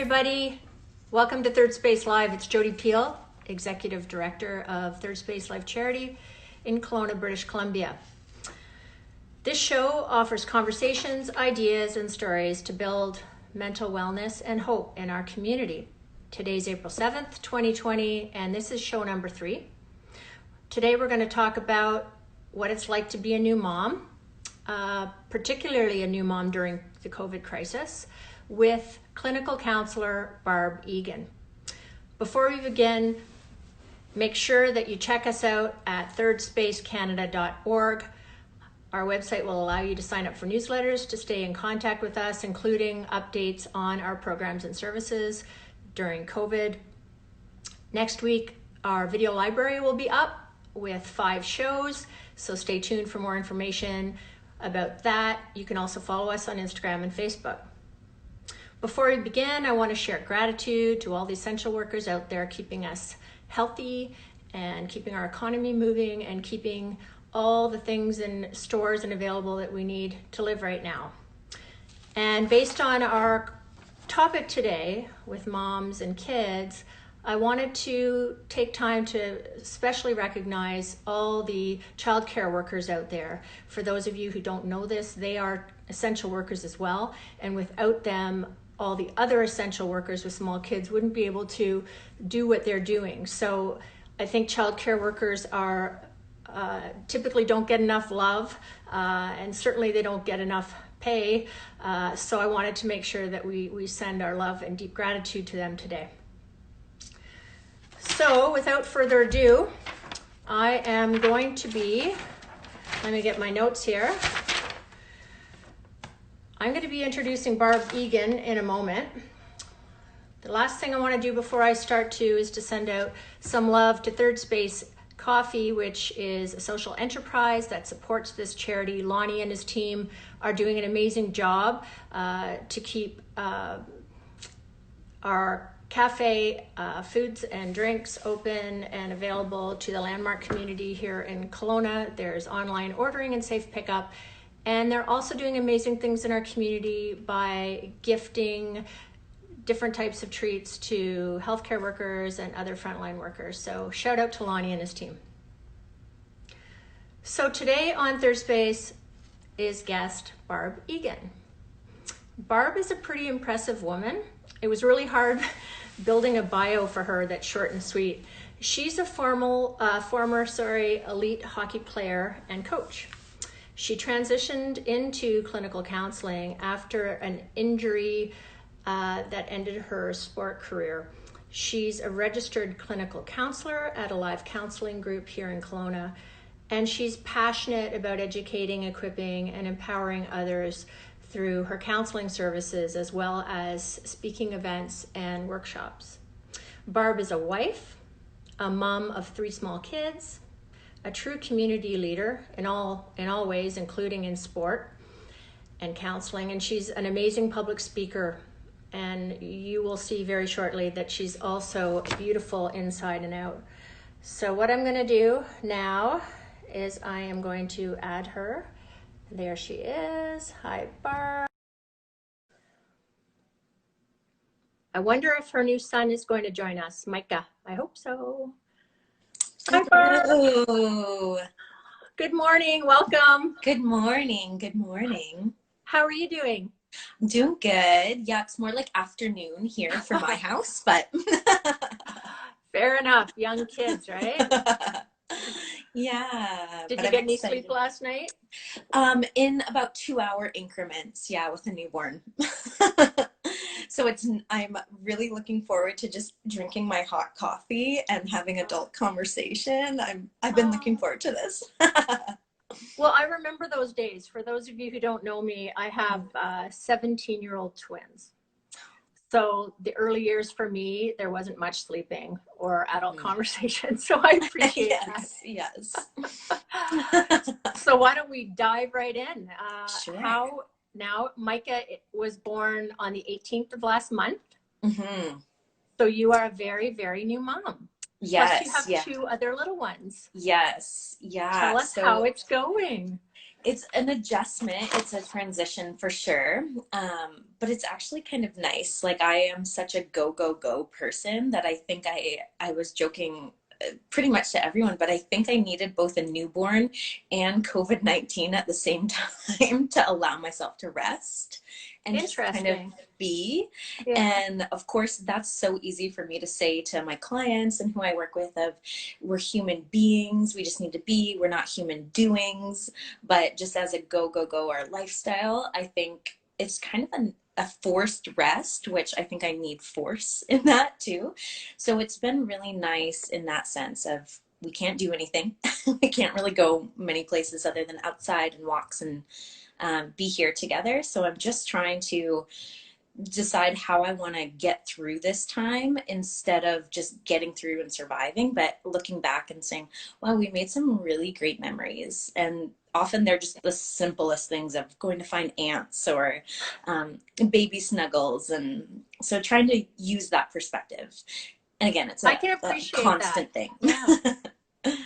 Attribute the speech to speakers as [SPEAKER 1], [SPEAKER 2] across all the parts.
[SPEAKER 1] everybody. Welcome to Third Space Live. It's Jody Peel, Executive Director of Third Space Life Charity in Kelowna, British Columbia. This show offers conversations, ideas, and stories to build mental wellness and hope in our community. Today's April 7th, 2020, and this is show number 3. Today we're going to talk about what it's like to be a new mom, particularly a new mom during the COVID crisis, with clinical counselor Barb Egan. Before we begin, make sure that you check us out at thirdspacecanada.org. Our website will allow you to sign up for newsletters to stay in contact with us, including updates on our programs and services during COVID. Next week, our video library will be up with 5 shows, so stay tuned for more information about that. You can also follow us on Instagram and Facebook. Before we begin, I want to share gratitude to all the essential workers out there keeping us healthy and keeping our economy moving and keeping all the things in stores and available that we need to live right now. And based on our topic today with moms and kids, I wanted to take time to especially recognize all the childcare workers out there. For those of you who don't know this, they are essential workers as well. And without them, all the other essential workers with small kids wouldn't be able to do what they're doing. So I think childcare workers are typically don't get enough love, and certainly they don't get enough pay. So I wanted to make sure that we send our love and deep gratitude to them today. So without further ado, I am going to be, let me get my notes here. I'm going to be introducing Barb Egan in a moment. The last thing I want to do before I start is to send out some love to Third Space Coffee, which is a social enterprise that supports this charity. Lonnie and his team are doing an amazing job to keep our cafe foods and drinks open and available to the landmark community here in Kelowna. There's online ordering and safe pickup. And they're also doing amazing things in our community by gifting different types of treats to healthcare workers and other frontline workers. So shout out to Lonnie and his team. So today on Third Space is guest Barb Egan. Barb is a pretty impressive woman. It was really hard building a bio for her that's short and sweet. She's a former elite hockey player and coach. She transitioned into clinical counseling after an injury that ended her sport career. She's a registered clinical counselor at a live counseling group here in Kelowna, and she's passionate about educating, equipping, and empowering others through her counseling services, as well as speaking events and workshops. Barb is a wife, a mom of 3 small kids, a true community leader in all ways, including in sport and counseling, and she's an amazing public speaker. And you will see very shortly that she's also beautiful inside and out. So what I'm going to do now is I am going to add her. There she is. Hi, Barb. I wonder if her new son is going to join us. Micah, I hope so. Hi, Barb.
[SPEAKER 2] Hello.
[SPEAKER 1] Good morning. Welcome.
[SPEAKER 2] Good morning. Good morning.
[SPEAKER 1] How are you doing?
[SPEAKER 2] I'm doing good. Yeah, it's more like afternoon here for my house, but
[SPEAKER 1] fair enough. Young kids, right?
[SPEAKER 2] Yeah.
[SPEAKER 1] Did you get any sleep last night?
[SPEAKER 2] In about 2-hour increments, yeah, with a newborn. So I'm really looking forward to just drinking my hot coffee and having adult conversation. I've been looking forward to this.
[SPEAKER 1] Well, I remember those days. For those of you who don't know me, I have 17-year-old twins. So the early years for me, there wasn't much sleeping or adult conversation. So I appreciate
[SPEAKER 2] yes, that. Yes.
[SPEAKER 1] So why don't we dive right in?
[SPEAKER 2] Sure.
[SPEAKER 1] Now, Micah was born on the 18th of last month.
[SPEAKER 2] Mm-hmm.
[SPEAKER 1] So you are a very, very new mom.
[SPEAKER 2] Yes.
[SPEAKER 1] Plus you have 2 other little ones.
[SPEAKER 2] Yes. Yeah.
[SPEAKER 1] Tell us how it's going.
[SPEAKER 2] It's an adjustment. It's a transition for sure. But it's actually kind of nice. Like I am such a go, go, go person that I think I was joking pretty much to everyone, but I think I needed both a newborn and COVID-19 at the same time to allow myself to rest and just kind of
[SPEAKER 1] Interesting.
[SPEAKER 2] be.
[SPEAKER 1] Yeah.
[SPEAKER 2] And of course, that's so easy for me to say to my clients and who I work with of we're human beings, we just need to be, we're not human doings. But just as a go, go, go, our lifestyle, I think it's kind of a forced rest, which I think I need force in that too. So it's been really nice in that sense of we can't do anything. We can't really go many places other than outside and walks and be here together. So I'm just trying to decide how I want to get through this time instead of just getting through and surviving, but looking back and saying, wow, we made some really great memories. And often they're just the simplest things of going to find aunts or baby snuggles. And so trying to use that perspective. And again, it's
[SPEAKER 1] I
[SPEAKER 2] a,
[SPEAKER 1] can
[SPEAKER 2] a
[SPEAKER 1] appreciate that.
[SPEAKER 2] constant thing.
[SPEAKER 1] Yeah.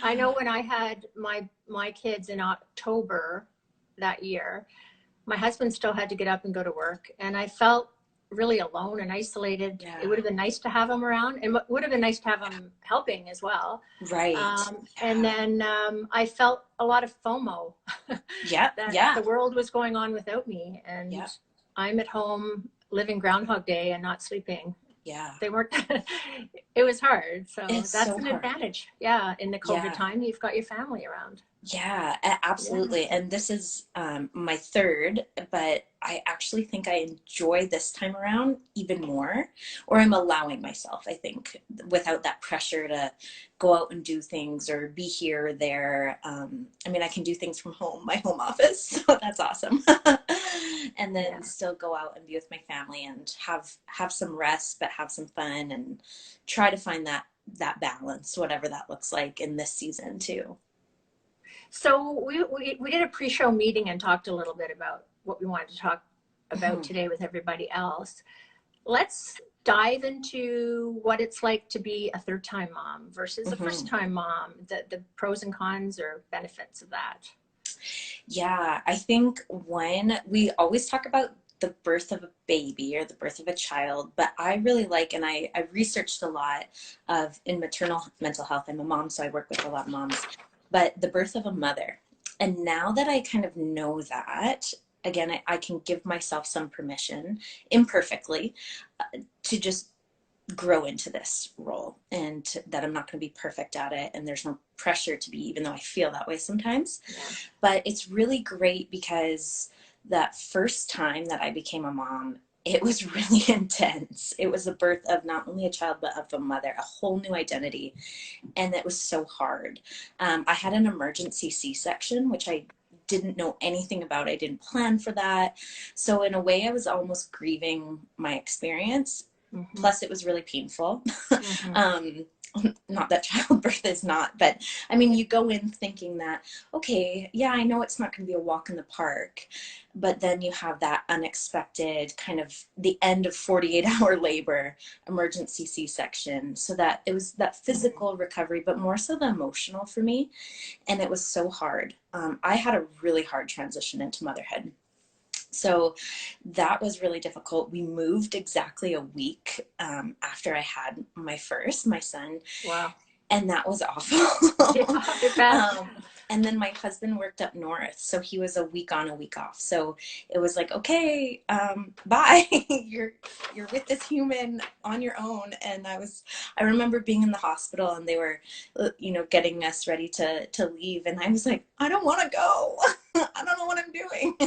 [SPEAKER 1] I know when I had my kids in October that year, my husband still had to get up and go to work, and I felt really alone and isolated.
[SPEAKER 2] Yeah.
[SPEAKER 1] It would have been nice to have him around, and it would have been nice to have him helping as well.
[SPEAKER 2] Right.
[SPEAKER 1] And then I felt a lot of FOMO
[SPEAKER 2] Yeah.
[SPEAKER 1] that
[SPEAKER 2] Yeah.
[SPEAKER 1] the world was going on without me, and
[SPEAKER 2] Yeah.
[SPEAKER 1] I'm at home living Groundhog Day and not sleeping.
[SPEAKER 2] Yeah.
[SPEAKER 1] They weren't, it was hard. So
[SPEAKER 2] It's
[SPEAKER 1] that's
[SPEAKER 2] so
[SPEAKER 1] an
[SPEAKER 2] hard.
[SPEAKER 1] advantage. Yeah. In the COVID
[SPEAKER 2] Yeah.
[SPEAKER 1] time, you've got your family around.
[SPEAKER 2] Yeah,
[SPEAKER 1] Yeah.
[SPEAKER 2] absolutely. And this is my third, but I actually think I enjoy this time around even more, or I'm allowing myself, I think, without that pressure to go out and do things or be here or there. I mean, I can do things from home, my home office, so that's awesome. And then
[SPEAKER 1] Yeah.
[SPEAKER 2] still go out and be with my family and have some rest, but have some fun and try to find that balance, whatever that looks like in this season too.
[SPEAKER 1] So we did a pre-show meeting and talked a little bit about what we wanted to talk about
[SPEAKER 2] Mhm.
[SPEAKER 1] today with everybody else. Let's dive into what it's like to be a third-time mom versus a
[SPEAKER 2] Mhm.
[SPEAKER 1] first-time mom, the pros and cons or benefits of that.
[SPEAKER 2] Yeah, I think when we always talk about the birth of a baby or the birth of a child, but I really like, and I researched a lot of in maternal mental health. I'm a mom, so I work with a lot of moms, but the birth of a mother. And now that I kind of know that, again, I can give myself some permission, imperfectly, to just grow into this role and that I'm not going to be perfect at it. And there's no pressure to be, even though I feel that way sometimes.
[SPEAKER 1] Yeah.
[SPEAKER 2] But it's really great because that first time that I became a mom, it was really intense. It was the birth of not only a child, but of a mother, a whole new identity. And it was so hard. I had an emergency C-section, which I didn't know anything about. I didn't plan for that. So in a way, I was almost grieving my experience.
[SPEAKER 1] Mm-hmm.
[SPEAKER 2] Plus, it was really painful.
[SPEAKER 1] Mm-hmm.
[SPEAKER 2] Not that childbirth is not, but I mean, you go in thinking that, okay, yeah, I know it's not going to be a walk in the park, but then you have that unexpected kind of the end of 48-hour labor, emergency C-section. So that it was that physical recovery, but more so the emotional for me. And it was so hard. I had a really hard transition into motherhood. So that was really difficult. We moved exactly a week after I had my son.
[SPEAKER 1] Wow.
[SPEAKER 2] And that was awful.
[SPEAKER 1] Yeah, I bet.
[SPEAKER 2] And then my husband worked up north, so he was a week on, a week off. So it was like, okay, bye. you're with this human on your own. And I remember being in the hospital, and they were, getting us ready to leave, and I was like, I don't want to go. I don't know what I'm doing.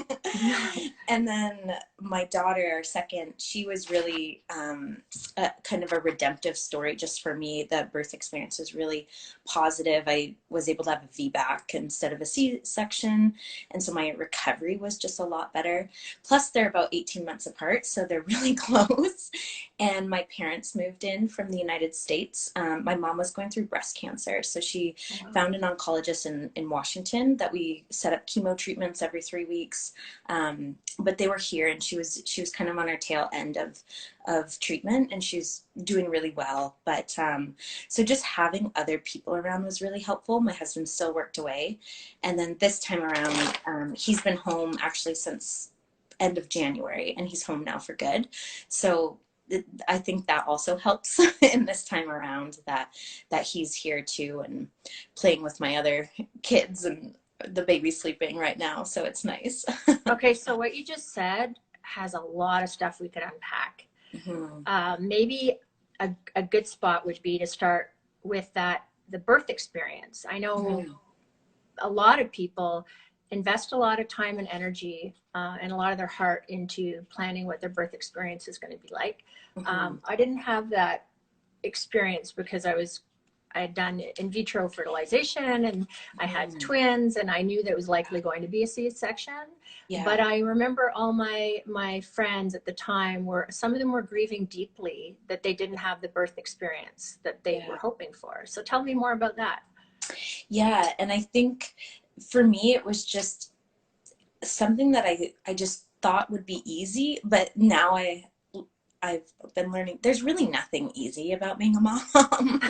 [SPEAKER 2] And then my daughter, our second, she was really kind of a redemptive story just for me. The birth experience was really positive. I was able to have a VBAC instead of a C-section. And so my recovery was just a lot better. Plus, they're about 18 months apart, so they're really close. And my parents moved in from the United States. My mom was going through breast cancer. So she found an oncologist in Washington that we set up chemo treatments every 3 weeks. But they were here, and she was kind of on her tail end of treatment, and she's doing really well. But so just having other people around was really helpful. My husband still worked away, and then this time around, he's been home actually since end of January, and he's home now for good. So I think that also helps in this time around, that he's here too, and playing with my other kids, and the baby's sleeping right now, so it's nice.
[SPEAKER 1] Okay, so what you just said has a lot of stuff we could unpack. Maybe a good spot would be to start with the birth experience. I know a lot of people invest a lot of time and energy and a lot of their heart into planning what their birth experience is going to be like. I didn't have that experience because I had done in vitro fertilization, and I had twins, and I knew that it was likely going to be a C-section. But I remember all my friends at the time some of them were grieving deeply that they didn't have the birth experience that they were hoping for. So tell me more about that.
[SPEAKER 2] Yeah, and I think for me, it was just something that I just thought would be easy, but now I've been learning there's really nothing easy about being a mom.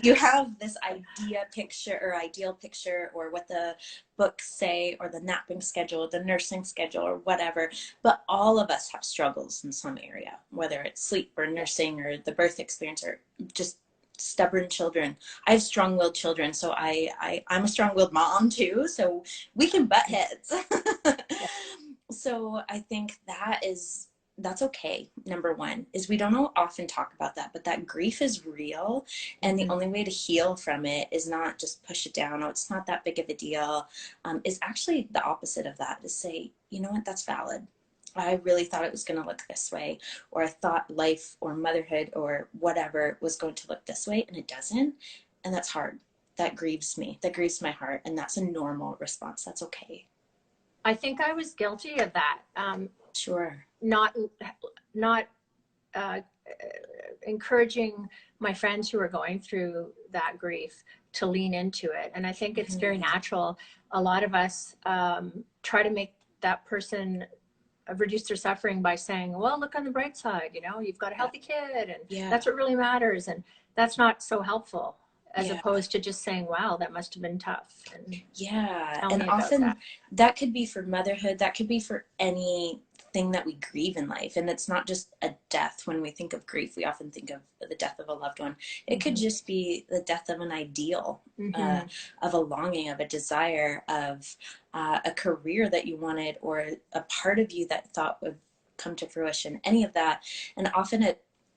[SPEAKER 2] You have this ideal picture, or what the books say, or the napping schedule, the nursing schedule, or whatever. But all of us have struggles in some area, whether it's sleep or nursing or the birth experience, or just stubborn children. I have strong-willed children, so I'm a strong-willed mom too, so we can butt heads. So I think that's okay. Number one is we don't often talk about that, but that grief is real, and the only way to heal from it is not just push it down. Oh, it's not that big of a deal. Is actually the opposite of that, to say, you know what, that's valid. I really thought it was going to look this way, or I thought life or motherhood or whatever was going to look this way, and it doesn't. And that's hard. That grieves me. That grieves my heart. And that's a normal response. That's okay.
[SPEAKER 1] I think I was guilty of that.
[SPEAKER 2] Sure.
[SPEAKER 1] Not encouraging my friends who are going through that grief to lean into it. And I think it's very natural. A lot of us try to make that person reduce their suffering by saying, well, look on the bright side, you've got a healthy kid, and that's what really matters. And that's not so helpful, as opposed to just saying, wow, that must have been tough. And
[SPEAKER 2] and often that could be for motherhood, that could be for anything that we grieve in life. And it's not just a death. When we think of grief, we often think of the death of a loved one. It could just be the death of an ideal, of a longing, of a desire, of a career that you wanted, or a part of you that thought would come to fruition, any of that. And often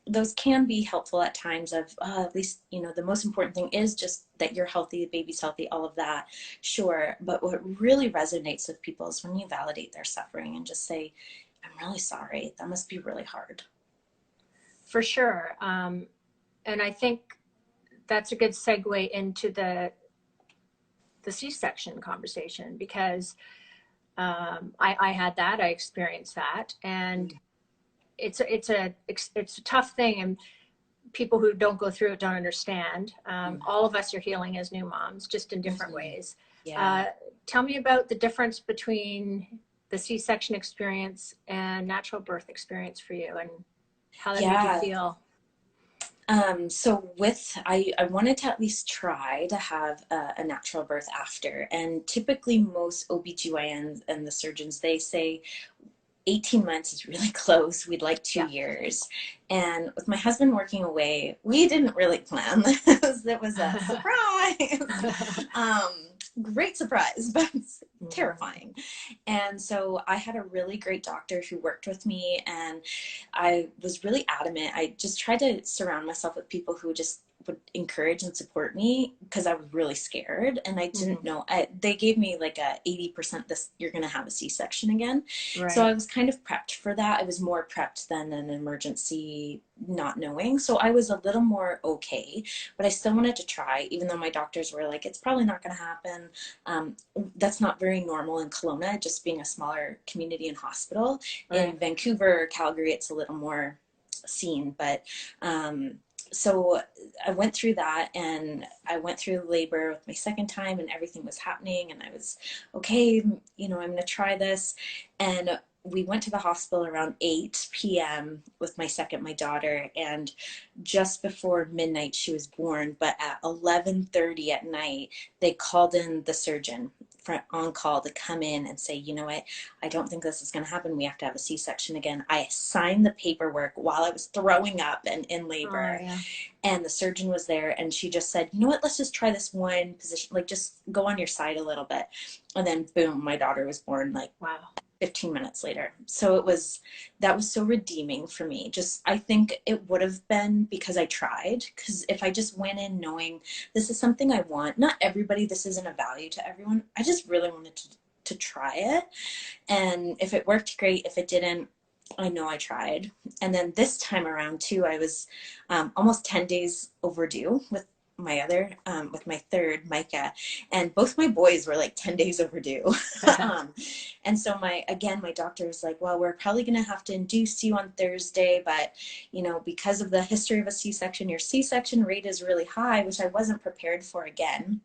[SPEAKER 2] those can be helpful at times of, at least, the most important thing is just that you're healthy, the baby's healthy, all of that. Sure. But what really resonates with people is when you validate their suffering and just say, I'm really sorry. That must be really hard.
[SPEAKER 1] For sure. And I think that's a good segue into the C-section conversation, because I had that, I experienced that, and it's a tough thing, and people who don't go through it don't understand. All of us are healing as new moms, just in different ways. Tell me about the difference between the C-section experience and natural birth experience for you, and how that made you feel.
[SPEAKER 2] So I wanted to at least try to have a natural birth after, and typically most OBGYNs and the surgeons, they say 18 months is really close. We'd like 2 years. And with my husband working away, we didn't really plan this. It was a surprise. Great surprise, but terrifying. And so I had a really great doctor who worked with me, and I was really adamant. I just tried to surround myself with people who just would encourage and support me, because I was really scared, and I didn't know. They gave me like a 80% this, you're going to have a C-section again. Right. So I was kind of prepped for that. I was more prepped than an emergency, not knowing. So I was a little more okay, but I still wanted to try, even though my doctors were like, it's probably not going to happen. That's not very normal in Kelowna, just being a smaller community and hospital. Right. In Vancouver or Calgary, it's a little more seen, but so I went through that, and I went through labor with my second time, and everything was happening, and I was okay, I'm going to try this. And we went to the hospital around 8 p.m. with my daughter, and just before midnight she was born. But at 11:30 at night, they called in the surgeon for on call to come in and say, you know what, I don't think this is going to happen. We have to have a C-section again. I signed the paperwork while I was throwing up and in labor.
[SPEAKER 1] Oh, yeah.
[SPEAKER 2] And the surgeon was there, and she just said, you know what, let's just try this one position, like just go on your side a little bit. And then boom, my daughter was born like
[SPEAKER 1] Wow.
[SPEAKER 2] 15 minutes later. So that was so redeeming for me. Just, I think it would have been because I tried, because if I just went in knowing this is something I want, not everybody, this isn't a value to everyone. I just really wanted to try it. And if it worked, great. If it didn't, I know I tried. And then this time around too, I was almost 10 days overdue with with my third, Micah, and both my boys were like 10 days overdue. And so my doctor was like, well, we're probably going to have to induce you on Thursday, but because of the history of a C-section, your C-section rate is really high, which I wasn't prepared for again.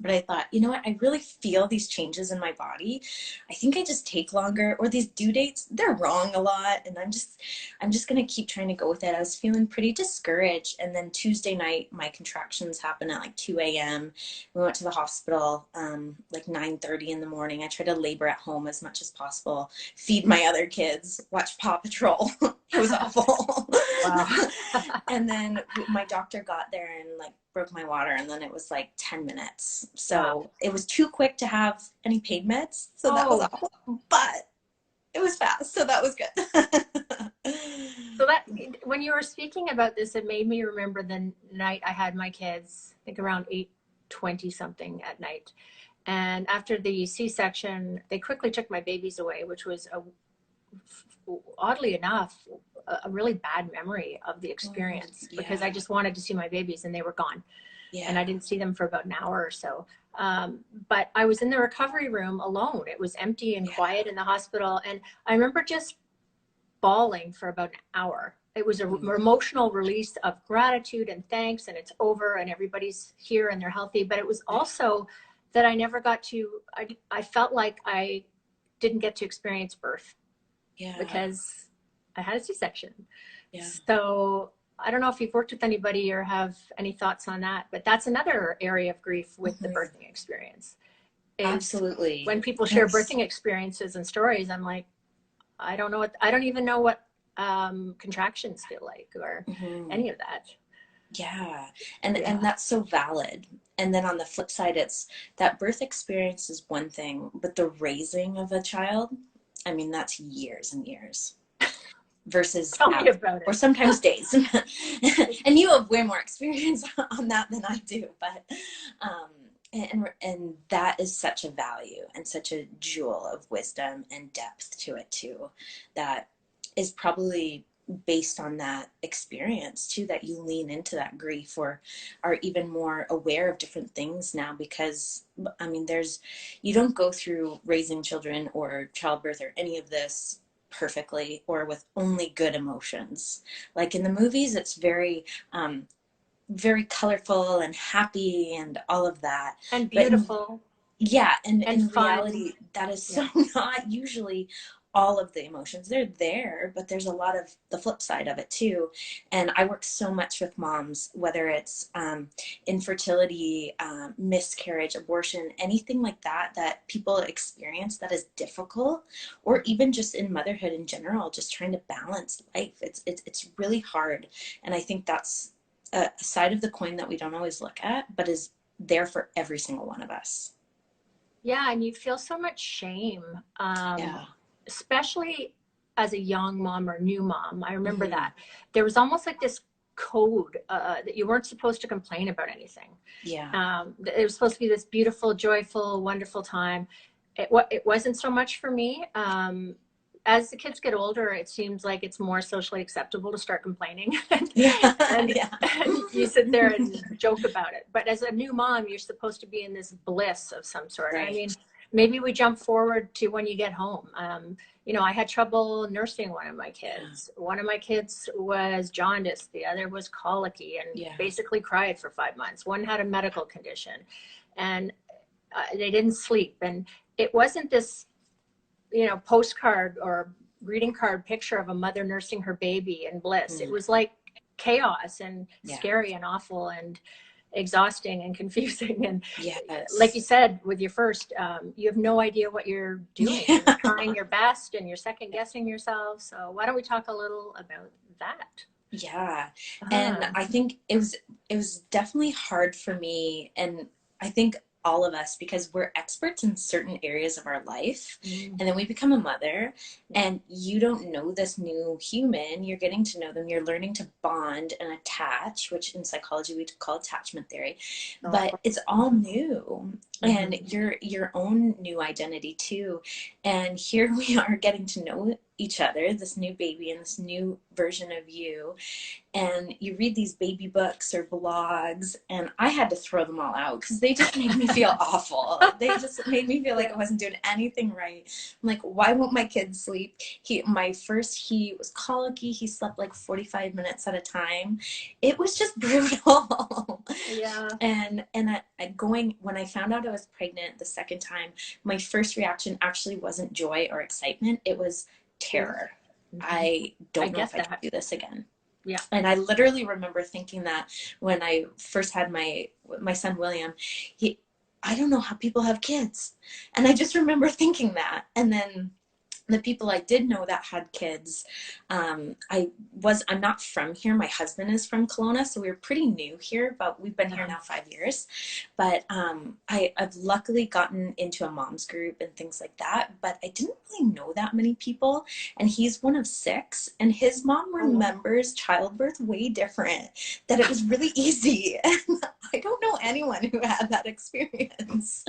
[SPEAKER 2] But I thought, you know what, I really feel these changes in my body. I think I just take longer, or these due dates, they're wrong a lot. And I'm just going to keep trying to go with it. I was feeling pretty discouraged. And then Tuesday night, my contractions happened at like 2 a.m. We went to the hospital like 9:30 in the morning. I tried to labor at home as much as possible, feed my other kids, watch Paw Patrol. It was awful.
[SPEAKER 1] Wow.
[SPEAKER 2] And then my doctor got there and like broke my water, and then it was like 10 minutes. So
[SPEAKER 1] Wow.
[SPEAKER 2] it was too quick to have any paid meds. So that was awful, but it was fast. So that was good.
[SPEAKER 1] So that, when you were speaking about this, it made me remember the night I had my kids, I think around 8:20 something at night. And after the C-section, they quickly took my babies away, which was oddly enough, a really bad memory of the experience, because I just wanted to see my babies and they were gone. Yeah. And I didn't see them for about an hour or so. But I was in the recovery room alone. It was empty and quiet in the hospital. And I remember just bawling for about an hour. It was an emotional release of gratitude and thanks, and it's over and everybody's here and they're healthy. But it was also that I never got to, I felt like I didn't get to experience birth. Yeah. Because I had a C-section. Yeah. So I don't know if you've worked with anybody or have any thoughts on that, but that's another area of grief with the birthing experience.
[SPEAKER 2] Absolutely.
[SPEAKER 1] When people share birthing experiences and stories, I'm like, I don't even know what contractions feel like, or any of that.
[SPEAKER 2] Yeah. And that's so valid. And then on the flip side, it's that birth experience is one thing, but the raising of a child, I mean, that's years and years versus hours, or sometimes days. And you have way more experience on that than I do, but and that is such a value and such a jewel of wisdom and depth to it too, that is probably based on that experience too, that you lean into that grief, or are even more aware of different things now. Because I mean, you don't go through raising children or childbirth or any of this perfectly or with only good emotions. Like in the movies, it's very very colorful and happy and all of that,
[SPEAKER 1] and beautiful.
[SPEAKER 2] And in reality, that is so not usually all of the emotions. They're there, but there's a lot of the flip side of it too. And I work so much with moms, whether it's infertility, miscarriage, abortion, anything like that people experience that is difficult, or even just in motherhood in general, just trying to balance life. It's really hard. And I think that's a side of the coin that we don't always look at, but is there for every single one of us.
[SPEAKER 1] Yeah, and you feel so much shame. Especially as a young mom or new mom. I remember that there was almost like this code that you weren't supposed to complain about anything. Yeah. It was supposed to be this beautiful, joyful, wonderful time. It wasn't so much for me. As the kids get older, it seems like it's more socially acceptable to start complaining. And you sit there and joke about it. But as a new mom, you're supposed to be in this bliss of some sort. Right. I mean, maybe we jump forward to when you get home. You know, I had trouble nursing one of my kids. Yeah. One of my kids was jaundice. The other was colicky and basically cried for 5 months. One had a medical condition, and they didn't sleep. And it wasn't this, you know, postcard or greeting card picture of a mother nursing her baby in bliss. It was like chaos and scary and awful and exhausting and confusing. And like you said, with your first, you have no idea what you're doing. You're trying your best and you're second guessing yourself. So why don't we talk a little about that?
[SPEAKER 2] Yeah. And I think it was definitely hard for me, and I think all of us, because we're experts in certain areas of our life, and then we become a mother, and you don't know this new human. You're getting to know them. You're learning to bond and attach, which in psychology we call attachment theory. But it's all new, and your own new identity too. And here we are getting to know each other, this new baby and this new version of you. And you read these baby books or blogs, and I had to throw them all out because they just made me feel awful. They just made me feel like I wasn't doing anything right. I'm like, why won't my kid sleep? He was colicky. He slept like 45 minutes at a time. It was just brutal.
[SPEAKER 1] Yeah.
[SPEAKER 2] And when I found out I was pregnant the second time, my first reaction actually wasn't joy or excitement. It was terror. I don't know if I can do this again.
[SPEAKER 1] Yeah.
[SPEAKER 2] And I literally remember thinking that when I first had my son William, I don't know how people have kids. And I just remember thinking that. And then the people I did know that had kids, I'm not from here. My husband is from Kelowna, so we were pretty new here, but we've been here now 5 years. But I've luckily gotten into a mom's group and things like that, but I didn't really know that many people. And he's one of 6, and his mom remembers childbirth way different, that it was really easy. And I don't know anyone who had that experience.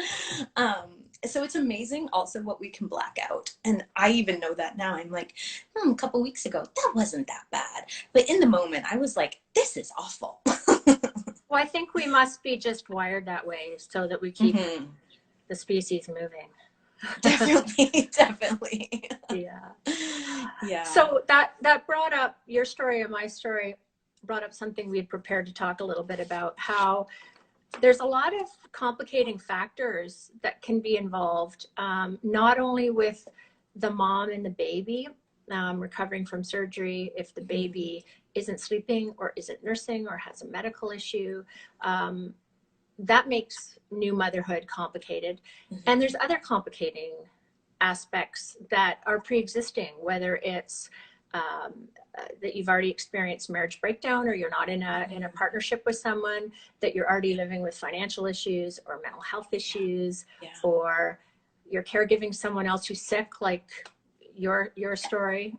[SPEAKER 2] So it's amazing also what we can black out. And I even know that now. I'm like, a couple weeks ago, that wasn't that bad. But in the moment, I was like, this is awful.
[SPEAKER 1] Well, I think we must be just wired that way so that we keep the species moving.
[SPEAKER 2] Definitely. Yeah.
[SPEAKER 1] So that brought up your story and my story, brought up something we had prepared to talk a little bit about, how there's a lot of complicating factors that can be involved, not only with the mom and the baby recovering from surgery, if the baby isn't sleeping or isn't nursing or has a medical issue, that makes new motherhood complicated. And there's other complicating aspects that are pre-existing, whether it's that you've already experienced marriage breakdown, or you're not in a partnership with someone, that you're already living with financial issues or mental health issues, or you're caregiving someone else who's sick, like your story.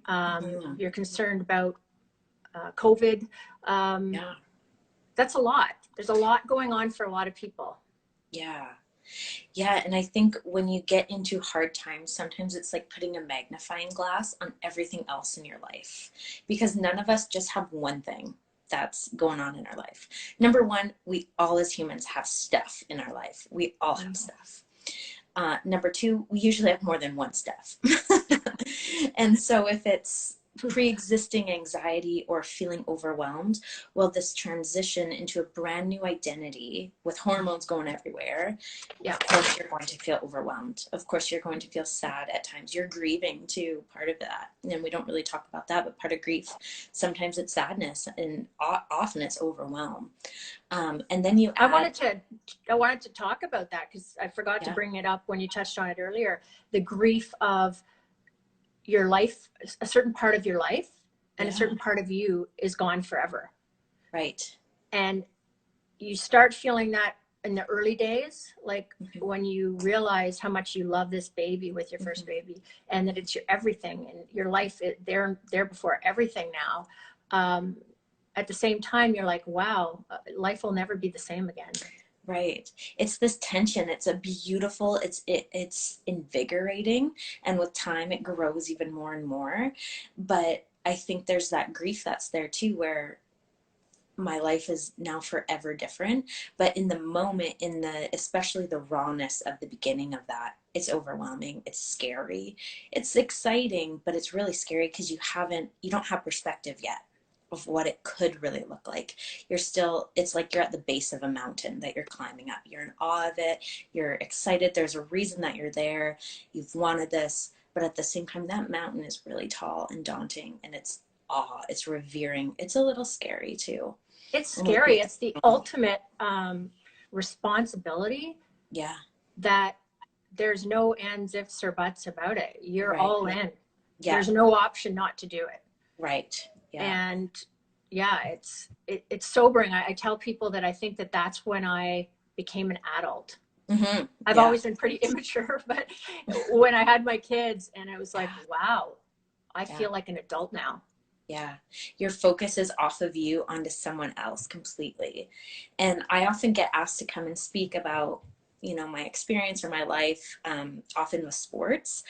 [SPEAKER 1] You're concerned about COVID. That's a lot. There's a lot going on for a lot of people.
[SPEAKER 2] Yeah, and I think when you get into hard times, sometimes it's like putting a magnifying glass on everything else in your life, because none of us just have one thing that's going on in our life. Number one, we all as humans have stuff in our life. We all have stuff. Number two, we usually have more than one stuff. And so if it's pre-existing anxiety or feeling overwhelmed, well, this transition into a brand new identity with hormones going everywhere, of course you're going to feel overwhelmed. Of course you're going to feel sad at times. You're grieving too, part of that. And we don't really talk about that, but part of grief, sometimes it's sadness, and often it's overwhelm. And then you add,
[SPEAKER 1] I wanted to talk about that because I forgot to bring it up when you touched on it earlier. The grief of your life, a certain part of your life and a certain part of you is gone forever.
[SPEAKER 2] Right.
[SPEAKER 1] And you start feeling that in the early days, like when you realize how much you love this baby with your first baby, and that it's your everything, and your life, they're there before everything now. At the same time, you're like, wow, life will never be the same again.
[SPEAKER 2] Right. It's this tension. It's a beautiful, it's invigorating. And with time, it grows even more and more. But I think there's that grief that's there too, where my life is now forever different. But in the moment, especially the rawness of the beginning of that, it's overwhelming. It's scary. It's exciting, but it's really scary because you don't have perspective yet of what it could really look like. It's like you're at the base of a mountain that you're climbing up. You're in awe of it. You're excited. There's a reason that you're there. You've wanted this, but at the same time, that mountain is really tall and daunting, and it's awe. It's revering. It's a little scary too.
[SPEAKER 1] It's scary. It's the ultimate responsibility.
[SPEAKER 2] Yeah.
[SPEAKER 1] That there's no ands, ifs, or buts about it. You're
[SPEAKER 2] right.
[SPEAKER 1] all in.
[SPEAKER 2] Yeah.
[SPEAKER 1] There's no option not to do it.
[SPEAKER 2] Right. Yeah.
[SPEAKER 1] And yeah, it's sobering. I tell people that I think that that's when I became an adult.
[SPEAKER 2] Mm-hmm.
[SPEAKER 1] I've always been pretty immature, but when I had my kids, and I was like, wow, I feel like an adult now.
[SPEAKER 2] Yeah. Your focus is off of you onto someone else completely. And I often get asked to come and speak about, my experience or my life, often with sports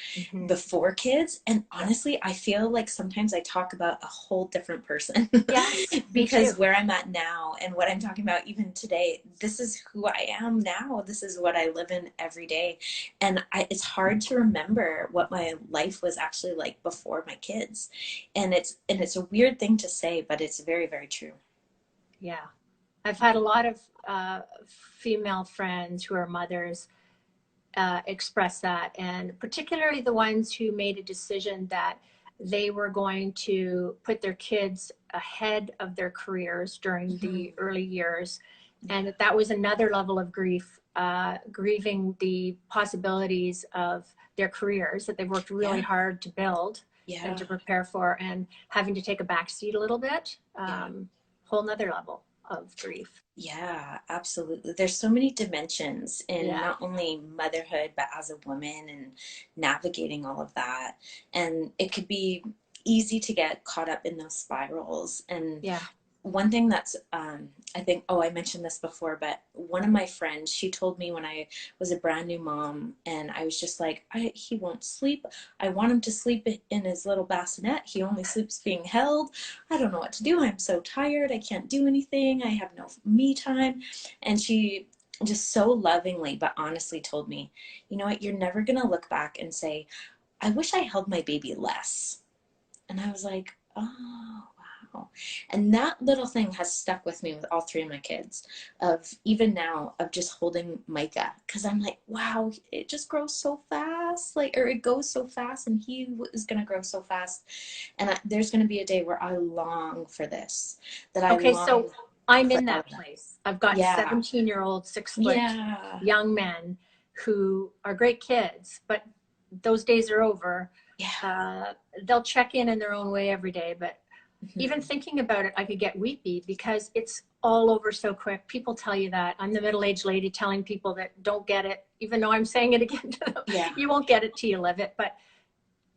[SPEAKER 2] before kids. And honestly, I feel like sometimes I talk about a whole different person.
[SPEAKER 1] Yes,
[SPEAKER 2] because where I'm at now and what I'm talking about even today, this is who I am now. This is what I live in every day. And it's hard to remember what my life was actually like before my kids. And it's a weird thing to say, but it's very, very true.
[SPEAKER 1] Yeah. I've had a lot of female friends who are mothers express that, and particularly the ones who made a decision that they were going to put their kids ahead of their careers during the early years, and that was another level of grief, grieving the possibilities of their careers that they've worked really hard to build and to prepare for, and having to take a back seat a little bit, whole nother level of grief.
[SPEAKER 2] Yeah, absolutely. There's so many dimensions in not only motherhood, but as a woman and navigating all of that. And it could be easy to get caught up in those spirals. And one thing that's, I think, I mentioned this before, but one of my friends, she told me when I was a brand new mom, and I was just like, he won't sleep. I want him to sleep in his little bassinet. He only sleeps being held. I don't know what to do. I'm so tired. I can't do anything. I have no me time. And she just so lovingly, but honestly told me, you know what, you're never going to look back and say, I wish I held my baby less. And I was like, oh, and that little thing has stuck with me with all three of my kids, of even now, of just holding Micah, because I'm like, wow, it just grows so fast, or it goes so fast, and he is going to grow so fast. And there's going to be a day where I long for this,
[SPEAKER 1] so I'm in that place. I've got 17-year-old 6-foot young men who are great kids, but those days are over. They'll check in their own way every day, but even thinking about it, I could get weepy because it's all over so quick. People tell you that. I'm the middle-aged lady telling people that don't get it, even though I'm saying it again to them. You won't get it till you live it. But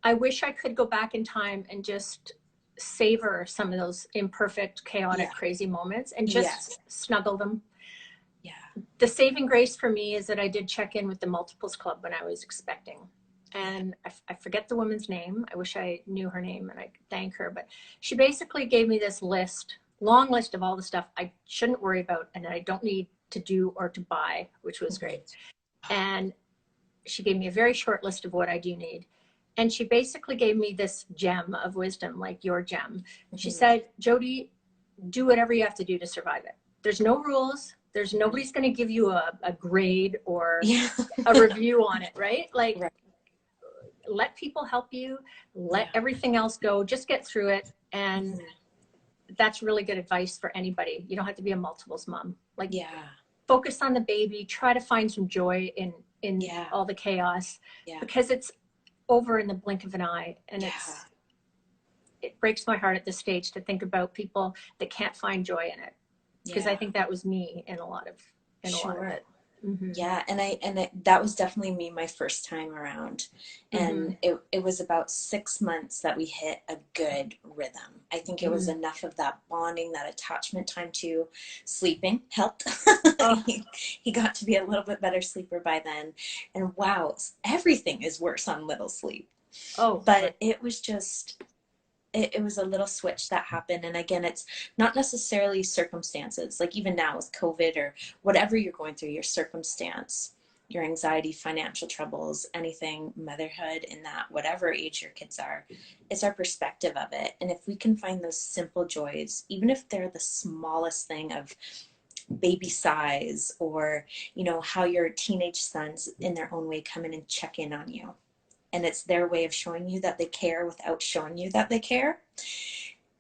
[SPEAKER 1] I wish I could go back in time and just savor some of those imperfect, chaotic, crazy moments and just snuggle them. The saving grace for me is that I did check in with the Multiples Club when I was expecting. And I forget the woman's name. I wish I knew her name and I could thank her. But she basically gave me this long list of all the stuff I shouldn't worry about and that I don't need to do or to buy, which was great. And she gave me a very short list of what I do need. And she basically gave me this gem of wisdom, like your gem. She said, Jody, do whatever you have to do to survive it. There's no rules. There's nobody's going to give you a grade or a review on it, right? Let people help you, let everything else go, just get through it. And that's really good advice for anybody. You don't have to be a multiples mom. Focus on the baby, try to find some joy in all the chaos because it's over in the blink of an eye. And it breaks my heart at this stage to think about people that can't find joy in it. Because I think that was me in a lot of it.
[SPEAKER 2] Yeah, and that was definitely me my first time around, and it was about 6 months that we hit a good rhythm. I think it was enough of that bonding, that attachment time to sleeping helped. He got to be a little bit better sleeper by then, and wow, everything is worse on little sleep. But it was just it was a little switch that happened. And again, it's not necessarily circumstances, like even now with COVID or whatever you're going through, your circumstance, your anxiety, financial troubles, anything, motherhood, in that whatever age your kids are, it's our perspective of it. And if we can find those simple joys, even if they're the smallest thing of baby size, or how your teenage sons in their own way come in and check in on you, and it's their way of showing you that they care without showing you that they care.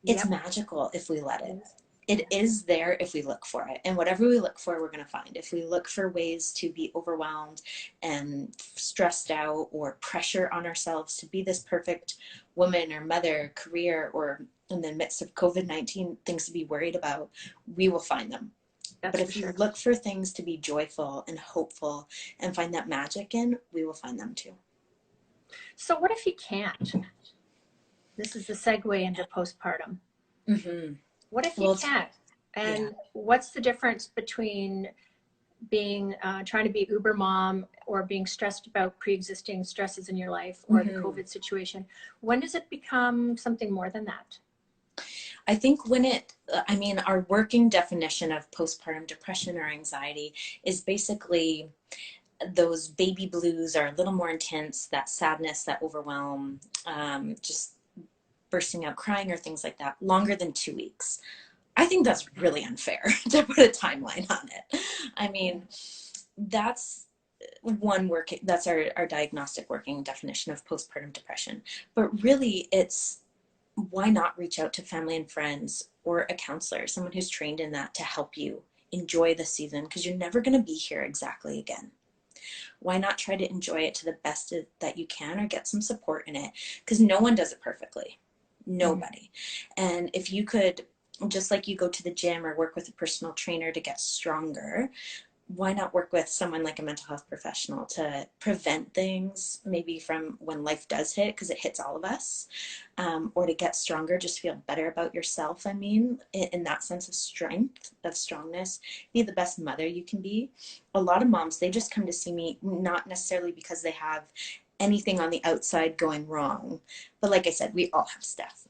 [SPEAKER 2] It's magical if we let it. It is there if we look for it. And whatever we look for, we're going to find. If we look for ways to be overwhelmed and stressed out, or pressure on ourselves to be this perfect woman or mother, career, or in the midst of COVID-19, things to be worried about, we will find them. But if you look for things to be joyful and hopeful and find that magic in, we will find them too.
[SPEAKER 1] So what if you can't? This is the segue into postpartum.
[SPEAKER 2] Mm-hmm.
[SPEAKER 1] What if you can't? And what's the difference between being trying to be uber mom, or being stressed about pre-existing stresses in your life, or the COVID situation? When does it become something more than that?
[SPEAKER 2] I think our working definition of postpartum depression or anxiety is basically those baby blues are a little more intense, that sadness, that overwhelm, just bursting out crying or things like that, longer than 2 weeks. I think that's really unfair to put a timeline on it. I mean, that's our diagnostic working definition of postpartum depression. But really, it's why not reach out to family and friends, or a counselor, someone who's trained in that, to help you enjoy the season, because you're never going to be here exactly again. Why not try to enjoy it to the best that you can, or get some support in it? Because no one does it perfectly. Nobody. And if you could, just like you go to the gym or work with a personal trainer to get stronger, why not work with someone like a mental health professional to prevent things maybe from when life does hit, because it hits all of us, or to get stronger, just feel better about yourself. I mean, in that sense of strength, of strongness, be the best mother you can be. A lot of moms, they just come to see me not necessarily because they have anything on the outside going wrong, but like I said, we all have stuff.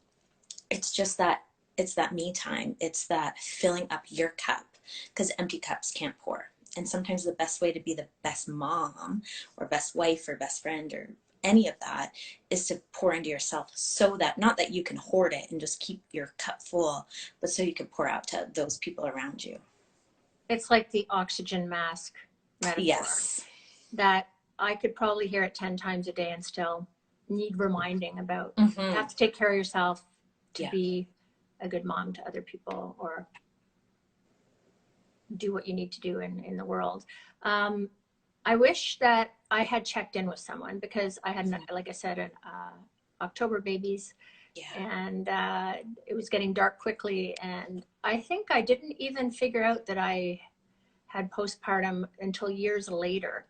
[SPEAKER 2] It's just that it's that me time. It's that filling up your cup, because empty cups can't pour. And sometimes the best way to be the best mom, or best wife, or best friend, or any of that, is to pour into yourself, so that, not that you can hoard it and just keep your cup full, but so you can pour out to those people around you.
[SPEAKER 1] It's like the oxygen mask metaphor.
[SPEAKER 2] Yes.
[SPEAKER 1] That I could probably hear it 10 times a day and still need reminding about. You have to take care of yourself to be a good mom to other people, or do what you need to do in the world. I wish that I had checked in with someone, because I had, like I said, an October babies, and it was getting dark quickly, and I think I didn't even figure out that I had postpartum until years later.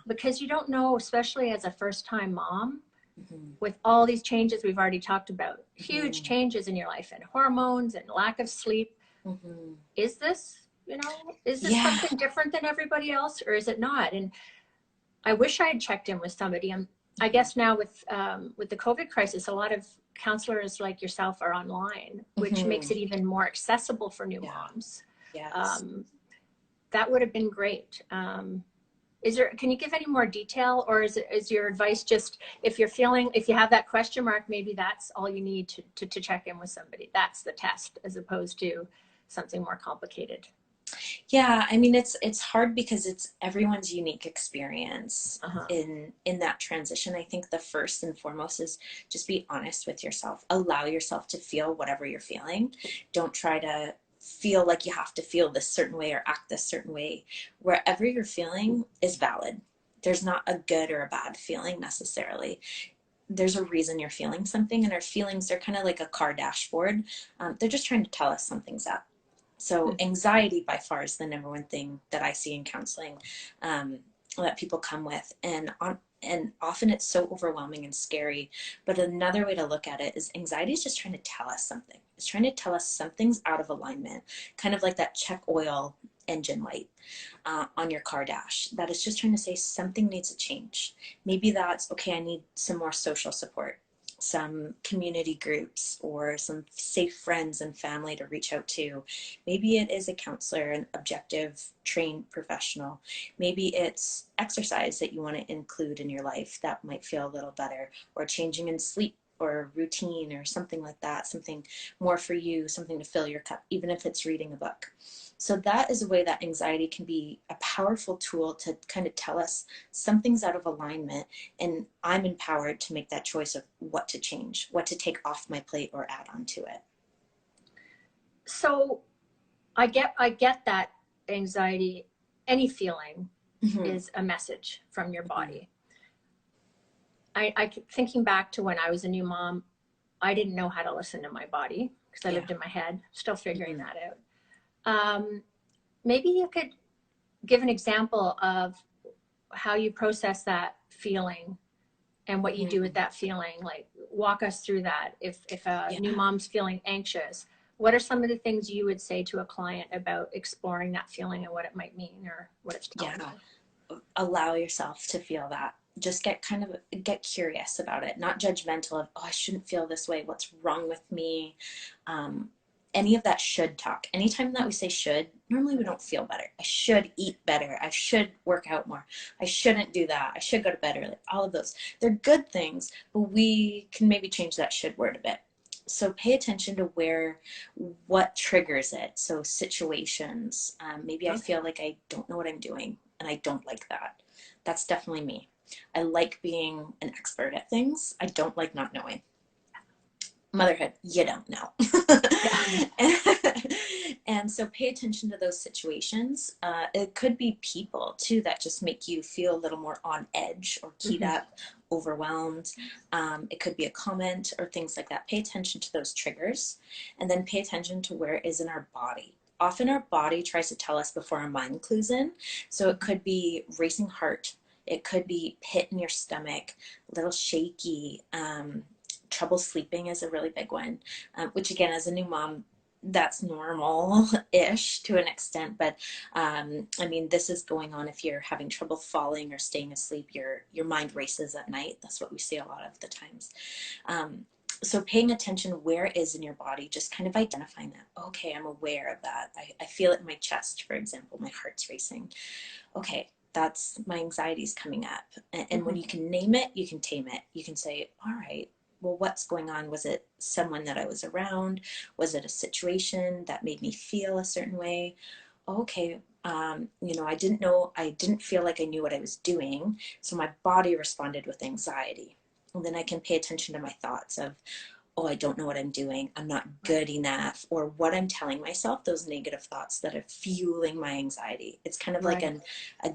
[SPEAKER 1] Because you don't know, especially as a first-time mom, with all these changes we've already talked about, huge changes in your life, and hormones and lack of sleep. Is this something different than everybody else, or is it not? And I wish I had checked in with somebody. I guess now with the COVID crisis, a lot of counselors like yourself are online, which makes it even more accessible for new moms. That would have been great. Can you give any more detail, or is your advice just, if you have that question mark, maybe that's all you need to check in with somebody? That's the test, as opposed to something more complicated.
[SPEAKER 2] Yeah, I mean, it's hard because it's everyone's unique experience in that transition. I think the first and foremost is just be honest with yourself. Allow yourself to feel whatever you're feeling. Don't try to feel like you have to feel this certain way or act this certain way. Wherever you're feeling is valid. There's not a good or a bad feeling necessarily. There's a reason you're feeling something, and our feelings are kind of like a car dashboard. They're just trying to tell us something's up. So anxiety by far is the number one thing that I see in counseling that people come with. And often it's so overwhelming and scary. But another way to look at it is anxiety is just trying to tell us something. It's trying to tell us something's out of alignment, kind of like that check oil engine light on your car dash. That is just trying to say something needs to change. Maybe that's, okay, I need some more social support. some community groups or some safe friends and family to reach out to. Maybe it is a counselor, an objective trained professional. Maybe it's exercise that you want to include in your life that might feel a little better, or changing in sleep or routine or something like that, something more for you, something to fill your cup, even if it's reading a book. So that is a way that anxiety can be a powerful tool to kind of tell us something's out of alignment, and I'm empowered to make that choice of what to change, what to take off my plate or add on to it.
[SPEAKER 1] So I get that anxiety, any feeling is a message from your body. I keep thinking back to when I was a new mom, I didn't know how to listen to my body because I lived in my head, still figuring that out. Maybe you could give an example of how you process that feeling and what you do with that feeling. Like, walk us through that. If a new mom's feeling anxious, what are some of the things you would say to a client about exploring that feeling and what it might mean or what it's telling you?
[SPEAKER 2] Allow yourself to feel that. Just get curious about it, not judgmental of, oh, I shouldn't feel this way, what's wrong with me. Any of that should talk. Anytime that we say should, normally we don't feel better. I should eat better. I should work out more. I shouldn't do that. I should go to bed early. All of those, they're good things, but we can maybe change that should word a bit. So pay attention to what triggers it. So situations, maybe I feel like I don't know what I'm doing and I don't like that. That's definitely me. I like being an expert at things. I don't like not knowing. Motherhood, you don't know. And so pay attention to those situations. It could be people too that just make you feel a little more on edge or keyed up, overwhelmed. It could be a comment or things like that. Pay attention to those triggers, and then pay attention to where it is in our body. Often our body tries to tell us before our mind clues in. So it could be racing heart. It could be pit in your stomach, a little shaky. Trouble sleeping is a really big one, which again, as a new mom, that's normal-ish to an extent. But I mean, this is going on if you're having trouble falling or staying asleep. Your mind races at night. That's what we see a lot of the times. So paying attention where it is in your body, just kind of identifying that. Okay, I'm aware of that. I feel it in my chest, for example. My heart's racing. Okay, that's my anxiety's coming up. And when you can name it, you can tame it. You can say, all right, well, what's going on? Was it someone that I was around? Was it a situation that made me feel a certain way? Okay, I didn't feel like I knew what I was doing. So my body responded with anxiety. And then I can pay attention to my thoughts of, oh, I don't know what I'm doing. I'm not good enough. Or what I'm telling myself, those negative thoughts that are fueling my anxiety. It's kind of like a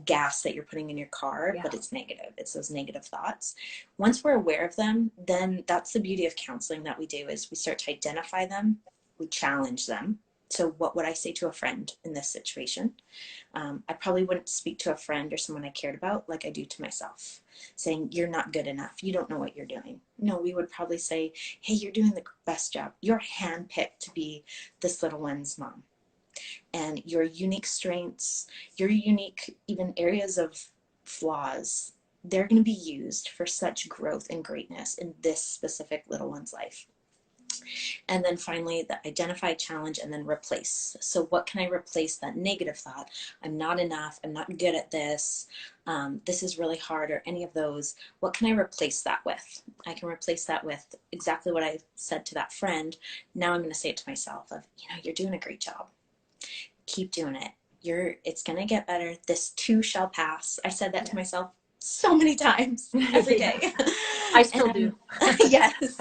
[SPEAKER 2] gas that you're putting in your car, but it's negative. It's those negative thoughts. Once we're aware of them, then that's the beauty of counseling that we do, is we start to identify them, we challenge them. So what would I say to a friend in this situation? I probably wouldn't speak to a friend or someone I cared about like I do to myself, saying, you're not good enough. You don't know what you're doing. No, we would probably say, hey, you're doing the best job. You're handpicked to be this little one's mom. And your unique strengths, your unique even areas of flaws, they're going to be used for such growth and greatness in this specific little one's life. And then finally, the identify, challenge, and then replace. So what can I replace that negative thought? I'm not enough. I'm not good at this. This is really hard, or any of those. What can I replace that with? I can replace that with exactly what I said to that friend. Now I'm going to say it to myself of, you're doing a great job. Keep doing it. It's going to get better. This too shall pass. I said that to myself so many times every day.
[SPEAKER 1] I still do.
[SPEAKER 2] Yes.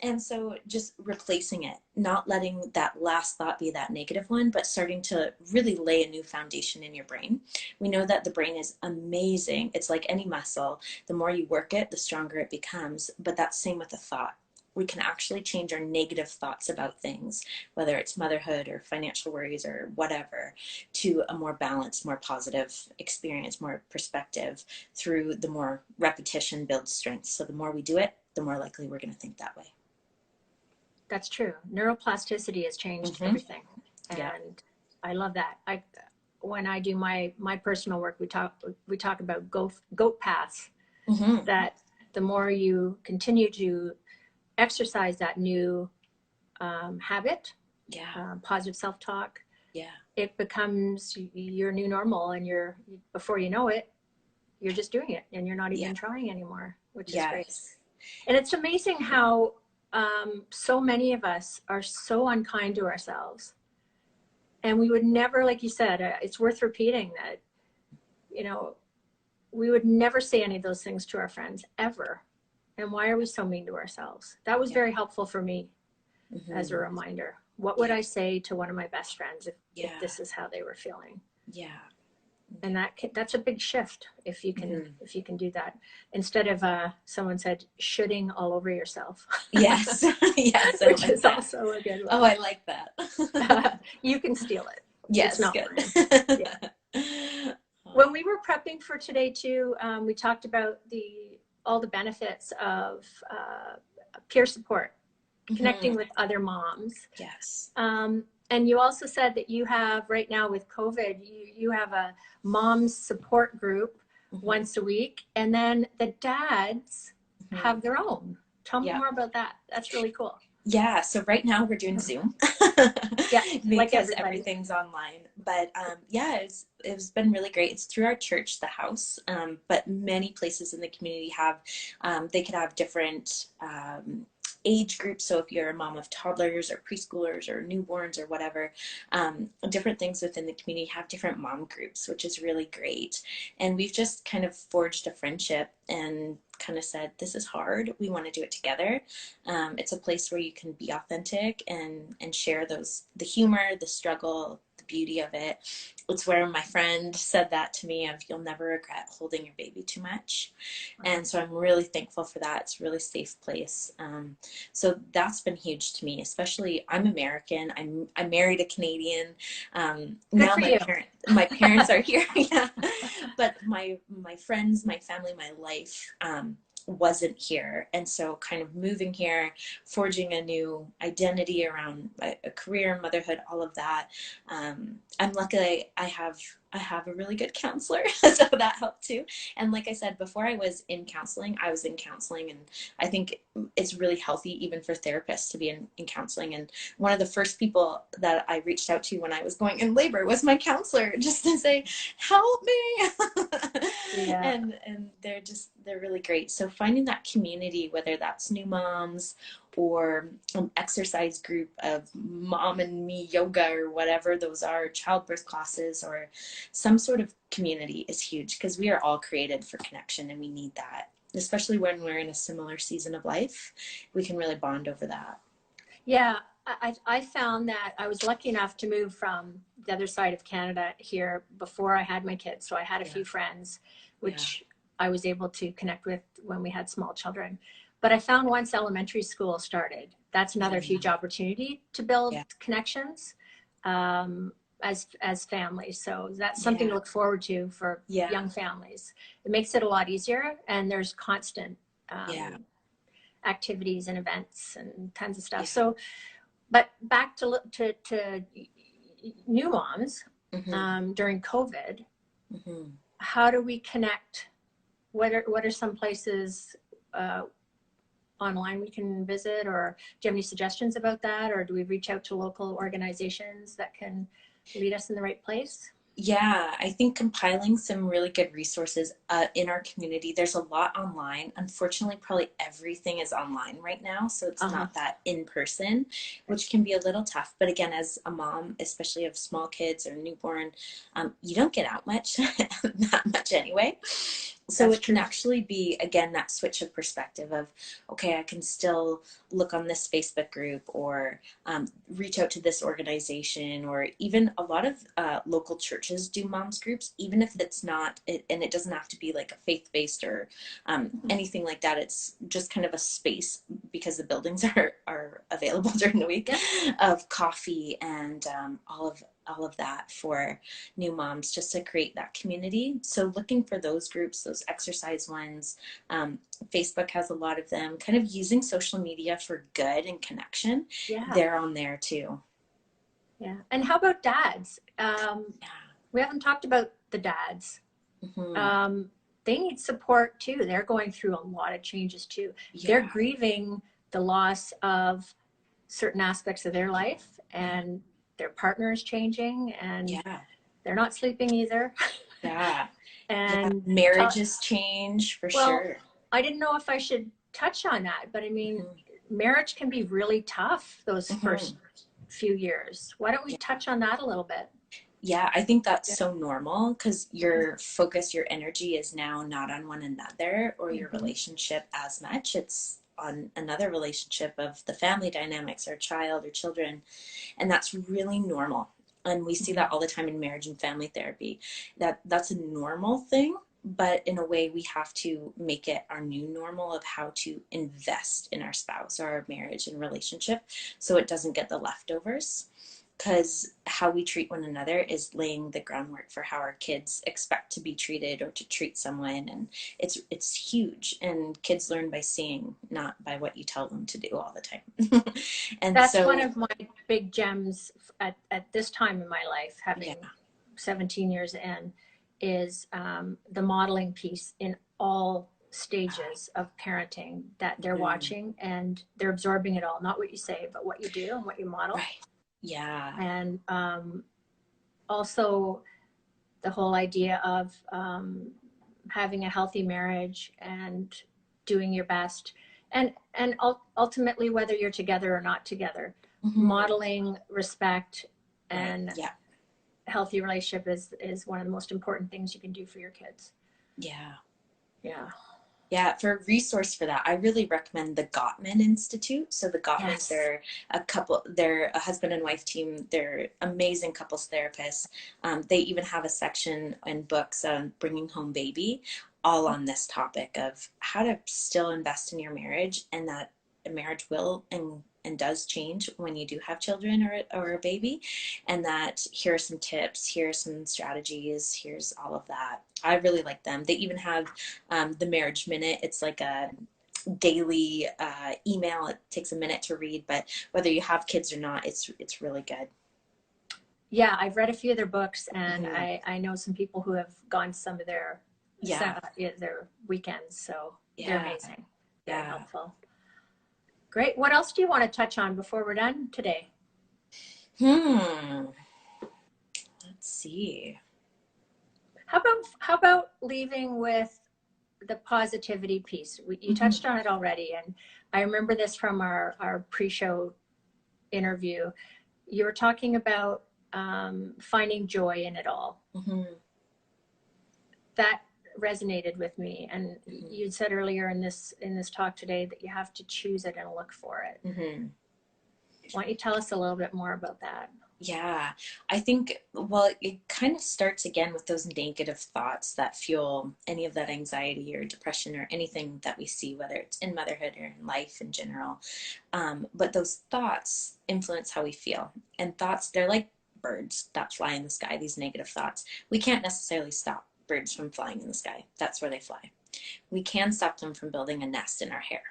[SPEAKER 2] And so just replacing it, not letting that last thought be that negative one, but starting to really lay a new foundation in your brain. We know that the brain is amazing. It's like any muscle. The more you work it, the stronger it becomes. But that's same with a thought. We can actually change our negative thoughts about things, whether it's motherhood or financial worries or whatever, to a more balanced, more positive experience, more perspective through the more repetition builds strength. So the more we do it, the more likely we're going to think that way.
[SPEAKER 1] That's true. Neuroplasticity has changed everything. And I love that. When I do my personal work, we talk about goat paths that the more you continue to exercise that new habit, positive self-talk, it becomes your new normal, and before you know it, you're just doing it, and you're not even trying anymore, which is great. And it's amazing how so many of us are so unkind to ourselves, and we would never, like you said, it's worth repeating that, we would never say any of those things to our friends ever. And why are we so mean to ourselves? That was very helpful for me as a reminder. What would I say to one of my best friends if this is how they were feeling? And that's a big shift if you can do that, instead of someone said shooting all over yourself.
[SPEAKER 2] Yes,
[SPEAKER 1] which like is that. Also a good one.
[SPEAKER 2] Oh, I like that.
[SPEAKER 1] You can steal it.
[SPEAKER 2] Yes,
[SPEAKER 1] it's not
[SPEAKER 2] good.
[SPEAKER 1] When we were prepping for today too, we talked about all the benefits of peer support, connecting with other moms.
[SPEAKER 2] Yes.
[SPEAKER 1] And you also said that you have, right now with COVID, you have a mom's support group once a week, and then the dads have their own. Tell me more about that. That's really cool.
[SPEAKER 2] Yeah, so right now we're doing Zoom. Because everything's online. But it's been really great. It's through our church, the house, but many places in the community have, they could have different age groups. So if you're a mom of toddlers or preschoolers or newborns or whatever, different things within the community have different mom groups, which is really great. And we've just kind of forged a friendship and kind of said, this is hard, we want to do it together. It's a place where you can be authentic and share the humor, the struggle, the beauty of it. It's where my friend said that to me of, you'll never regret holding your baby too much. And so I'm really thankful for that. It's a really safe place. So that's been huge to me, especially I'm American. I married a Canadian. Now my parents are here. But my friends, my family, my life wasn't here. And so kind of moving here, forging a new identity around a career, motherhood, all of that. I'm lucky I have a really good counselor, so that helped too. And like I said, before I was in counseling, and I think it's really healthy even for therapists to be in counseling. And one of the first people that I reached out to when I was going in labor was my counselor, just to say, help me. And they're really great. So finding that community, whether that's new moms or an exercise group of mom and me yoga or whatever those are, childbirth classes, or some sort of community, is huge, because we are all created for connection, and we need that, especially when we're in a similar season of life. We can really bond over that.
[SPEAKER 1] Yeah, I found that I was lucky enough to move from the other side of Canada here before I had my kids. So I had a few friends, which I was able to connect with when we had small children. But I found once elementary school started, that's another huge opportunity to build connections as families. So that's something to look forward to for young families. It makes it a lot easier, and there's constant activities and events and tons of stuff. So, but back to new moms during COVID, how do we connect? What are some places online we can visit, or do you have any suggestions about that, or do we reach out to local organizations that can lead us in the right place?
[SPEAKER 2] Yeah, I think compiling some really good resources in our community. There's a lot online. Unfortunately, probably everything is online right now, so it's not that in person, which can be a little tough. But again, as a mom, especially of small kids or newborn, you don't get out much, that much anyway. So it can actually be, again, that switch of perspective of, okay, I can still look on this Facebook group, or reach out to this organization, or even a lot of local churches do moms groups, even if it's not, and it doesn't have to be like a faith-based or anything like that. It's just kind of a space, because the buildings are available during the week, of coffee and all of that for new moms, just to create that community. So looking for those groups, those exercise ones, Facebook has a lot of them, kind of using social media for good and connection. They're on there too.
[SPEAKER 1] And how about dads? We haven't talked about the dads. they need support too. They're going through a lot of changes too.
[SPEAKER 2] Yeah.
[SPEAKER 1] They're grieving the loss of certain aspects of their life, and their partner is changing, and
[SPEAKER 2] Yeah.
[SPEAKER 1] they're not sleeping either.
[SPEAKER 2] Yeah.
[SPEAKER 1] And
[SPEAKER 2] marriages change for sure.
[SPEAKER 1] I didn't know if I should touch on that, but I mean, marriage can be really tough those first few years. Why don't we touch on that a little bit?
[SPEAKER 2] Yeah, I think that's so normal because your focus, your energy is now not on one another or your relationship as much. It's on another relationship of the family dynamics or child or children. And that's really normal. And we see that all the time in marriage and family therapy. That's a normal thing, but in a way we have to make it our new normal of how to invest in our spouse or our marriage and relationship so it doesn't get the leftovers. Because how we treat one another is laying the groundwork for how our kids expect to be treated or to treat someone, and it's huge. And kids learn by seeing, not by what you tell them to do all the time. And
[SPEAKER 1] that's one of my big gems at this time in my life, having 17 years in, is the modeling piece in all stages of parenting, that they're watching and they're absorbing it all, not what you say, but what you do and what you model.
[SPEAKER 2] Right. Yeah.
[SPEAKER 1] And also the whole idea of having a healthy marriage and doing your best, and ultimately whether you're together or not together, modeling respect and healthy relationship is one of the most important things you can do for your kids.
[SPEAKER 2] Yeah, for a resource for that, I really recommend the Gottman Institute. So the Gottmans, they're a couple, they're a husband and wife team. They're amazing couples therapists. They even have a section in books on bringing home baby, all on this topic of how to still invest in your marriage, and that a marriage will and does change when you do have children or a baby, and that here are some tips, here are some strategies, here's all of that. I really like them. They even have the Marriage Minute. It's like a daily email. It takes a minute to read, but whether you have kids or not, it's really good.
[SPEAKER 1] Yeah, I've read a few of their books, and I know some people who have gone to some of their their weekends, so they're amazing. Very helpful. Great. What else do you want to touch on before we're done today?
[SPEAKER 2] Let's see.
[SPEAKER 1] How about leaving with the positivity piece? You touched on it already, and I remember this from our pre-show interview. You were talking about finding joy in it all. That resonated with me, and you said earlier in this talk today that you have to choose it and look for it. Why don't you tell us a little bit more about that?
[SPEAKER 2] Yeah, I think, well, it kind of starts again with those negative thoughts that fuel any of that anxiety or depression or anything that we see, whether it's in motherhood or in life in general. But those thoughts influence how we feel. And thoughts, they're like birds that fly in the sky, these negative thoughts. We can't necessarily stop birds from flying in the sky. That's where they fly. We can stop them from building a nest in our hair.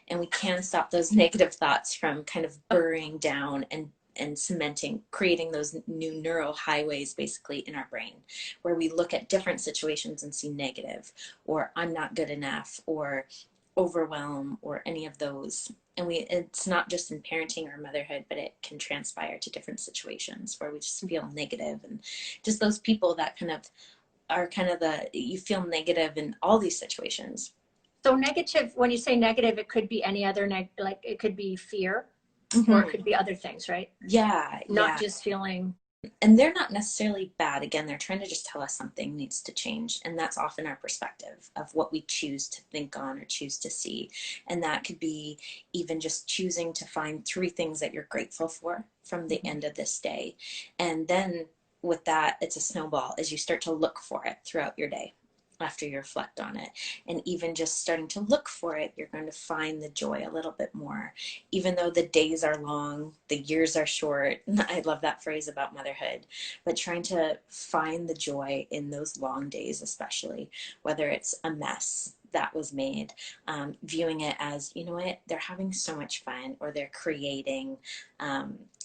[SPEAKER 2] And we can stop those negative thoughts from kind of burrowing down and cementing, creating those new neural highways basically in our brain, where we look at different situations and see negative, or I'm not good enough, or overwhelm, or any of those. And it's not just in parenting or motherhood, but it can transpire to different situations where we just feel negative, and just those people that kind of are you feel negative in all these situations.
[SPEAKER 1] So negative, when you say negative, it could be any other, like it could be fear, or it could be other things, right? Not just feeling.
[SPEAKER 2] And they're not necessarily bad. Again, they're trying to just tell us something needs to change. And that's often our perspective of what we choose to think on or choose to see. And that could be even just choosing to find 3 things that you're grateful for from the end of this day. And then with that, it's a snowball as you start to look for it throughout your day after you reflect on it. And even just starting to look for it, you're going to find the joy a little bit more. Even though the days are long, the years are short. I love that phrase about motherhood, but trying to find the joy in those long days, especially, whether it's a mess that was made, viewing it as, you know what, they're having so much fun, or they're creating.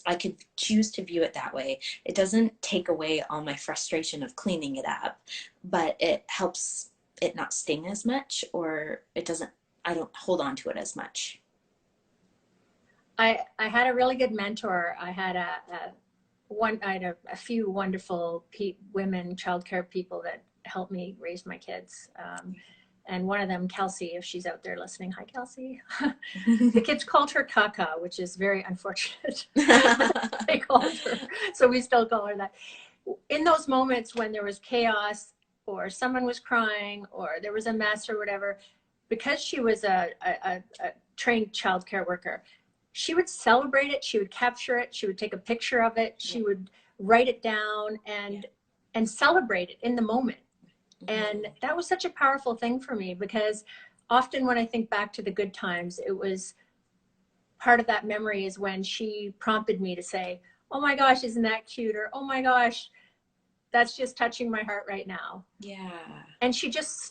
[SPEAKER 2] I could choose to view it that way. It doesn't take away all my frustration of cleaning it up, but it helps it not sting as much, or I don't hold on to it as much.
[SPEAKER 1] I had a really good mentor. I had a few wonderful women childcare people that helped me raise my kids. And one of them, Kelsey, if she's out there listening, hi Kelsey. The kids called her Kaka, which is very unfortunate. They called her, so we still call her that. In those moments when there was chaos, or someone was crying, or there was a mess or whatever, because she was a trained child care worker, she would celebrate it, she would capture it, she would take a picture of it, she would write it down and celebrate it in the moment. And that was such a powerful thing for me, because often when I think back to the good times, it was part of that memory is when she prompted me to say, oh my gosh, isn't that cute? Or, oh my gosh, that's just touching my heart right now.
[SPEAKER 2] Yeah.
[SPEAKER 1] And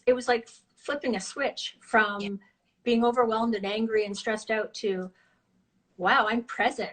[SPEAKER 1] it was like flipping a switch from being overwhelmed and angry and stressed out to, wow, I'm present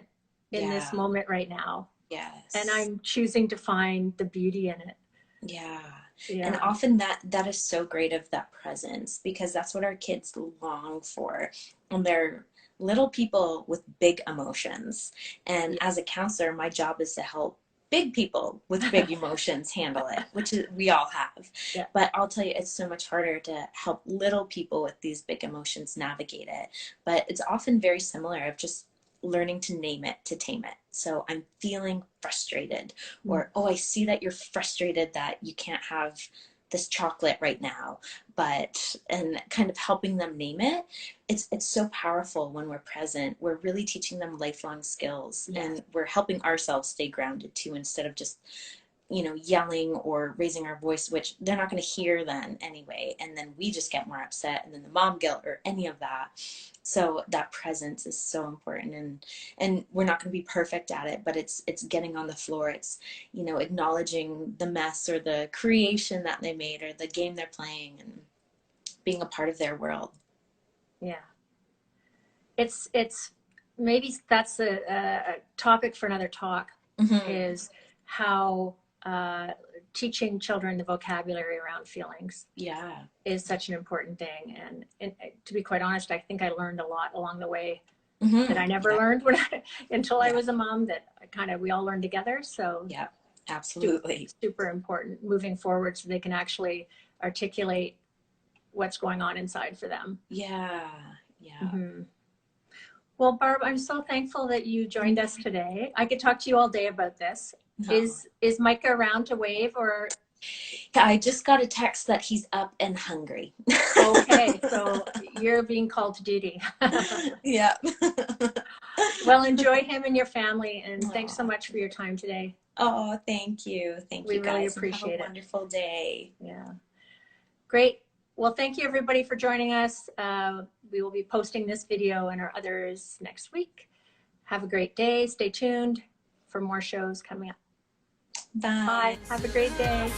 [SPEAKER 1] in this moment right now.
[SPEAKER 2] Yes.
[SPEAKER 1] And I'm choosing to find the beauty in it.
[SPEAKER 2] Yeah. And often that is so great of that presence, because that's what our kids long for. And they're little people with big emotions. And as a counselor, my job is to help big people with big emotions handle it, which we all have. Yeah. But I'll tell you, it's so much harder to help little people with these big emotions navigate it. But it's often very similar of just learning to name it, to tame it. So I'm feeling frustrated, or, oh, I see that you're frustrated that you can't have this chocolate right now, and kind of helping them name it. It's so powerful when we're present. We're really teaching them lifelong skills, and we're helping ourselves stay grounded too, instead of just, yelling or raising our voice, which they're not going to hear then anyway. And then we just get more upset, and then the mom guilt or any of that. So that presence is so important, and we're not going to be perfect at it, but it's getting on the floor. It's, acknowledging the mess or the creation that they made or the game they're playing, and being a part of their world.
[SPEAKER 1] Yeah. It's maybe that's a topic for another talk, is how teaching children the vocabulary around feelings is such an important thing. And to be quite honest, I think I learned a lot along the way that I never learned until I was a mom, that we all learned together. So
[SPEAKER 2] absolutely
[SPEAKER 1] super important moving forward, so they can actually articulate what's going on inside for them. Well, Barb, I'm so thankful that you joined us today. I could talk to you all day about this. No. Is Micah around to wave, or?
[SPEAKER 2] I just got a text that he's up and hungry.
[SPEAKER 1] Okay, so you're being called to duty.
[SPEAKER 2] Yeah.
[SPEAKER 1] Well, enjoy him and your family, and thanks so much for your time today.
[SPEAKER 2] Oh, thank you. Thank you, guys.
[SPEAKER 1] We really appreciate it.
[SPEAKER 2] Have a wonderful day.
[SPEAKER 1] Yeah. Great. Well, thank you everybody for joining us. We will be posting this video and our others next week. Have a great day. Stay tuned for more shows coming up.
[SPEAKER 2] Bye.
[SPEAKER 1] Bye. Have a great day.